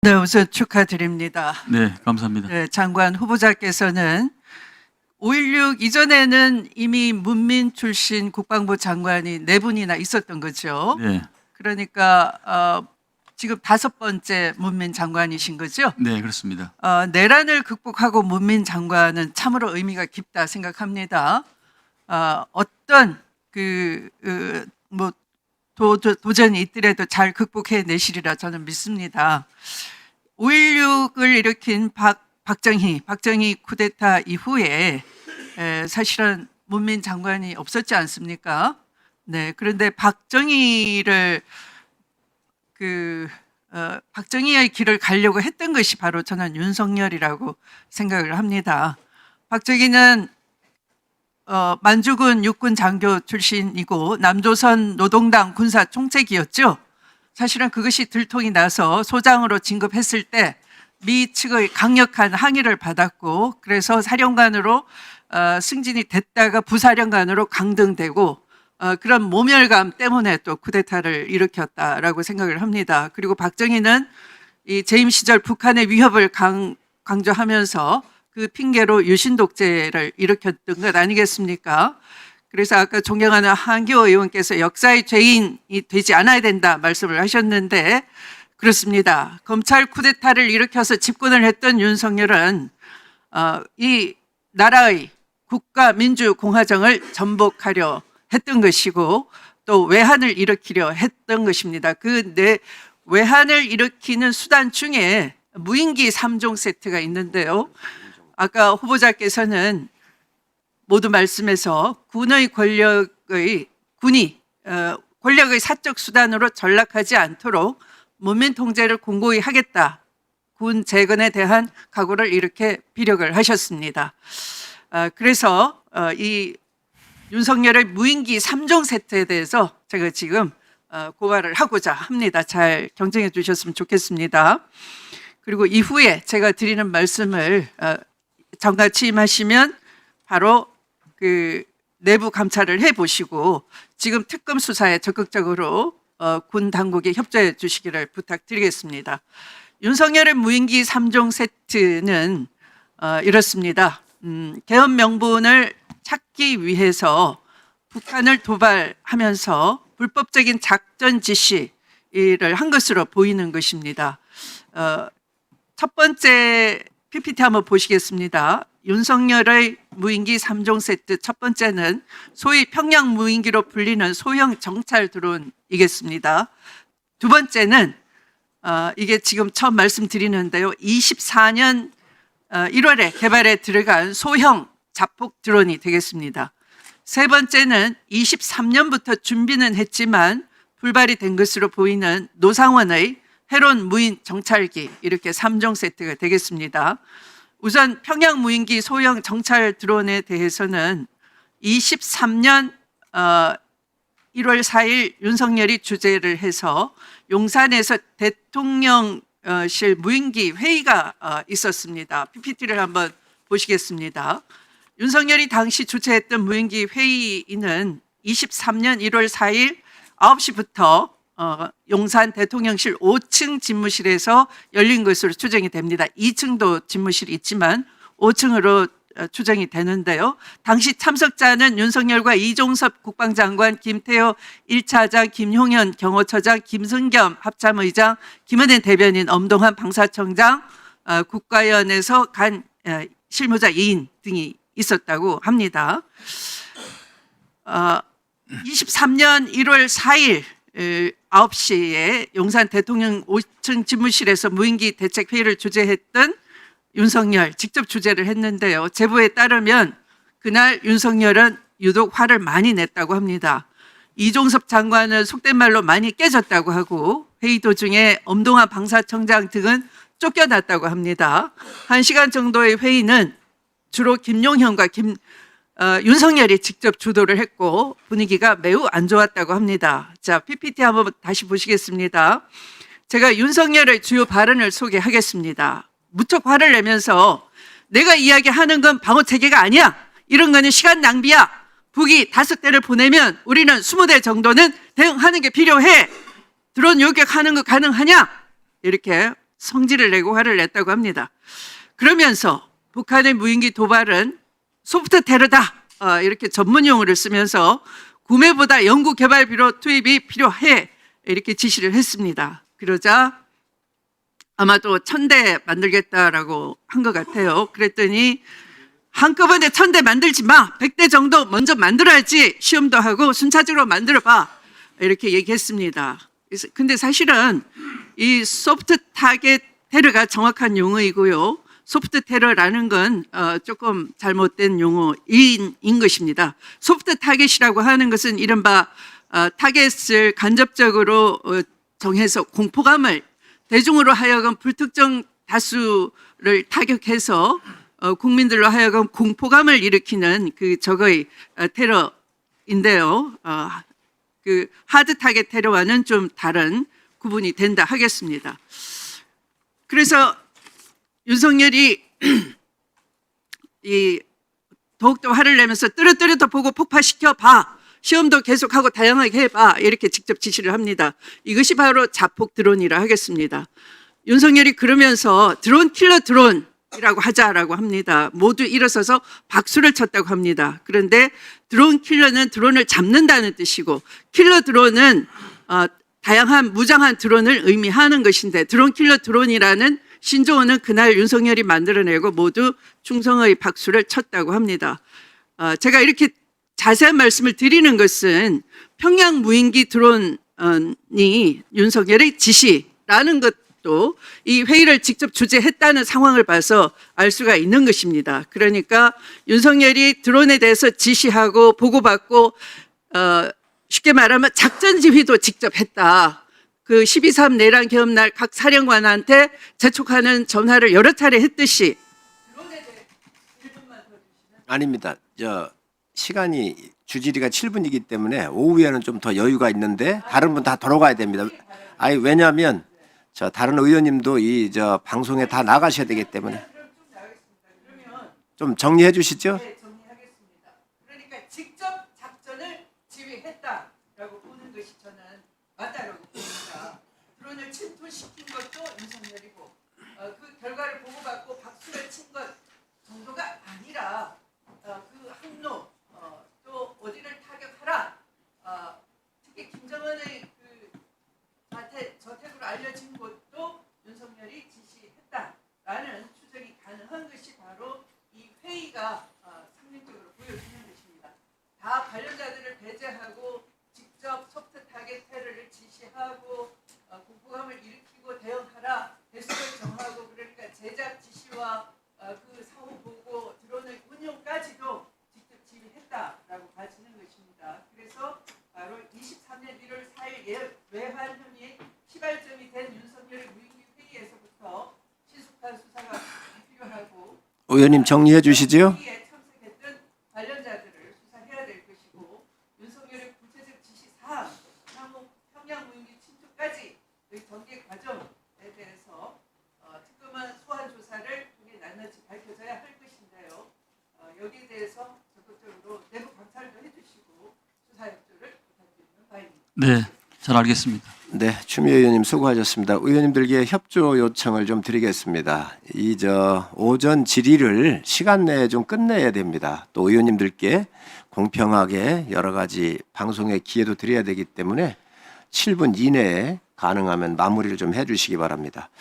네, 우선 축하드립니다. 네, 감사합니다. 네, 장관 후보자께서는 5.16 이전에는 이미 문민 출신 국방부 장관이 4분이나 있었던 거죠. 네, 그러니까 지금 5번째 문민 장관이신 거죠. 네, 그렇습니다. 내란을 극복하고 문민 장관은 참으로 의미가 깊다 생각합니다. 어떤 뭐 도전이 있더라도 잘 극복해 내시리라 저는 믿습니다. 5.16을 일으킨 박정희 쿠데타 이후에 사실은 문민 장관이 없었지 않습니까? 네, 그런데 박정희의 길을 가려고 했던 것이 바로 저는 윤석열이라고 생각을 합니다. 박정희는 만주군 육군 장교 출신이고 남조선 노동당 군사 총책이었죠. 사실은 그것이 들통이 나서 소장으로 진급했을 때 미 측의 강력한 항의를 받았고 그래서 사령관으로 승진이 됐다가 부사령관으로 강등되고 그런 모멸감 때문에 또 쿠데타를 일으켰다라고 생각을 합니다. 그리고 박정희는 이 재임 시절 북한의 위협을 강조하면서 그 핑계로 유신 독재를 일으켰던 것 아니겠습니까? 그래서 아까 존경하는 한기호 의원께서 역사의 죄인이 되지 않아야 된다 말씀을 하셨는데 그렇습니다. 검찰 쿠데타를 일으켜서 집권을 했던 윤석열은 이 나라의 국가 민주 공화정을 전복하려 했던 것이고 또 외환을 일으키려 했던 것입니다. 그 외환을 일으키는 수단 중에 무인기 3종 세트가 있는데요. 아까 후보자께서는 모두 말씀에서 군이 권력의 사적 수단으로 전락하지 않도록 문민 통제를 공고히 하겠다. 군 재건에 대한 각오를 이렇게 피력을 하셨습니다. 그래서 이 윤석열의 무인기 3종 세트에 대해서 제가 지금 고발을 하고자 합니다. 잘 경청해 주셨으면 좋겠습니다. 그리고 이후에 제가 드리는 말씀을 장관 취임하시면 바로 그 내부 감찰을 해보시고 지금 특검 수사에 적극적으로 군 당국에 협조해 주시기를 부탁드리겠습니다. 윤석열의 무인기 3종 세트는 이렇습니다. 계엄 명분을 찾기 위해서 북한을 도발하면서 불법적인 작전 지시를 한 것으로 보이는 것입니다. 첫 번째 PPT 한번 보시겠습니다. 윤석열의 무인기 3종 세트 첫 번째는 소위 평양 무인기로 불리는 소형 정찰 드론이겠습니다. 두 번째는 이게 지금 처음 말씀드리는데요. 24년 1월에 개발에 들어간 소형 자폭 드론이 되겠습니다. 세 번째는 23년부터 준비는 했지만 불발이 된 것으로 보이는 노상원의 해론 무인 정찰기 이렇게 3종 세트가 되겠습니다. 우선 평양 무인기 소형 정찰 드론에 대해서는 23년 1월 4일 윤석열이 주재를 해서 용산에서 대통령실 무인기 회의가 있었습니다. PPT를 한번 보시겠습니다. 윤석열이 당시 주최했던 무인기 회의는 23년 1월 4일 9시부터 용산 대통령실 5층 집무실에서 열린 것으로 추정이 됩니다. 2층도 집무실이 있지만 5층으로 추정이 되는데요. 당시 참석자는 윤석열과 이종섭 국방장관, 김태호 1차장, 김용현 경호처장, 김승겸 합참의장, 김은혜 대변인, 엄동환 방사청장, 국가위원회에서 간 실무자 2인 등이 있었다고 합니다. 23년 1월 4일 9시에 용산 대통령 5층 집무실에서 무인기 대책회의를 주재했던 윤석열 직접 주재를 했는데요. 제보에 따르면 그날 윤석열은 유독 화를 많이 냈다고 합니다. 이종섭 장관은 속된 말로 많이 깨졌다고 하고 회의 도중에 엄동환 방사청장 등은 쫓겨났다고 합니다. 1시간 정도의 회의는 주로 김용현과 윤석열이 직접 주도를 했고 분위기가 매우 안 좋았다고 합니다. 자, PPT 한번 다시 보시겠습니다. 제가 윤석열의 주요 발언을 소개하겠습니다. 무척 화를 내면서 내가 이야기하는 건 방어체계가 아니야. 이런 거는 시간 낭비야. 북이 5대를 보내면 우리는 20대 정도는 대응하는 게 필요해. 드론 요격하는 거 가능하냐? 이렇게 성질을 내고 화를 냈다고 합니다. 그러면서 북한의 무인기 도발은 소프트 테러다 이렇게 전문 용어를 쓰면서 구매보다 연구개발 비로 투입이 필요해 이렇게 지시를 했습니다. 그러자 아마도 1000대 만들겠다라고 한 것 같아요. 그랬더니 한꺼번에 1000대 만들지 마. 100대 정도 먼저 만들어야지. 시험도 하고 순차적으로 만들어봐. 이렇게 얘기했습니다. 근데 사실은 이 소프트 타겟 테러가 정확한 용어이고요. 소프트 테러라는 건 조금 잘못된 용어인 것입니다. 소프트 타겟이라고 하는 것은 이른바 타겟을 간접적으로 정해서 공포감을 대중으로 하여금 불특정 다수를 타격해서 국민들로 하여금 공포감을 일으키는 그 적의 테러인데요. 그 하드 타겟 테러와는 좀 다른 구분이 된다 하겠습니다. 그래서 윤석열이 이 더욱더 화를 내면서 뜨릇뜨릇 보고 폭파시켜 봐. 시험도 계속하고 다양하게 해봐. 이렇게 직접 지시를 합니다. 이것이 바로 자폭 드론이라 하겠습니다. 윤석열이 그러면서 드론 킬러 드론이라고 하자라고 합니다. 모두 일어서서 박수를 쳤다고 합니다. 그런데 드론 킬러는 드론을 잡는다는 뜻이고 킬러 드론은 다양한 무장한 드론을 의미하는 것인데 드론 킬러 드론이라는 신조어는 그날 윤석열이 만들어내고 모두 충성의 박수를 쳤다고 합니다. 제가 이렇게 자세한 말씀을 드리는 것은 평양 무인기 드론이 윤석열의 지시라는 것도 이 회의를 직접 주재했다는 상황을 봐서 알 수가 있는 것입니다. 그러니까 윤석열이 드론에 대해서 지시하고 보고받고 쉽게 말하면 작전 지휘도 직접 했다. 그 12.3 내란 개업날 각 사령관한테 재촉하는 전화를 여러 차례 했듯이 아닙니다. 시간이 주질이가 7분이기 때문에 오후에는 좀 더 여유가 있는데 다른 분 다 돌아가야 됩니다. 아니 왜냐하면 다른 의원님도 이 방송에 다 나가셔야 되기 때문에 좀 정리해 주시죠. 네, 정리하겠습니다. 그러니까 직접 작전을 지휘했다라고 보는 것이 저는 맞다라고 봅니다. 드론을 침투시킨 것도 윤석열이고 그 결과를 보고받고 박수를 친 것 정도가 아니라 그 항로 또 어디를 타격하라 특히 김정은의 그 저택으로 알려진 것도 윤석열이 지시했다라는 추정이 가능한 것이 바로 이 회의가 상징적으로 보여주는 것입니다. 다 관련자들을 배제하고 직접 소프트 타겟 테러를 지시하고 공포감을 일으키고 대응하라 대수를 정하고 그러니까 제작 지시와 그 사후 보고 드론의 운용까지도 직접 지휘했다라고 봐지는 것입니다. 그래서 바로 23년 1월 4일 외환 혐의 시발점이 된 윤석열의 무인기 회의에서부터 신속한 수사가 필요하고 의원님 정리해 주시죠. 회의에 참석했던 관련자들을 수사해야 될 것이고 윤석열의 구체적 지시 사항, 향후 평양 무인기 침투까지 전개 과정에 대해서 특검은 소환 조사를 통해 낱낱이 밝혀져야 할 것인데요. 여기에 대해서 적극적으로 내부 감찰도 해주시고 수사 협조를 부탁드리는 바입니다. 네, 잘 알겠습니다. 네, 추미애 의원님 수고하셨습니다. 의원님들께 협조 요청을 좀 드리겠습니다. 이 오전 질의를 시간 내에 좀 끝내야 됩니다. 또 의원님들께 공평하게 여러 가지 방송의 기회도 드려야 되기 때문에 7분 이내에 가능하면 마무리를 좀 해주시기 바랍니다.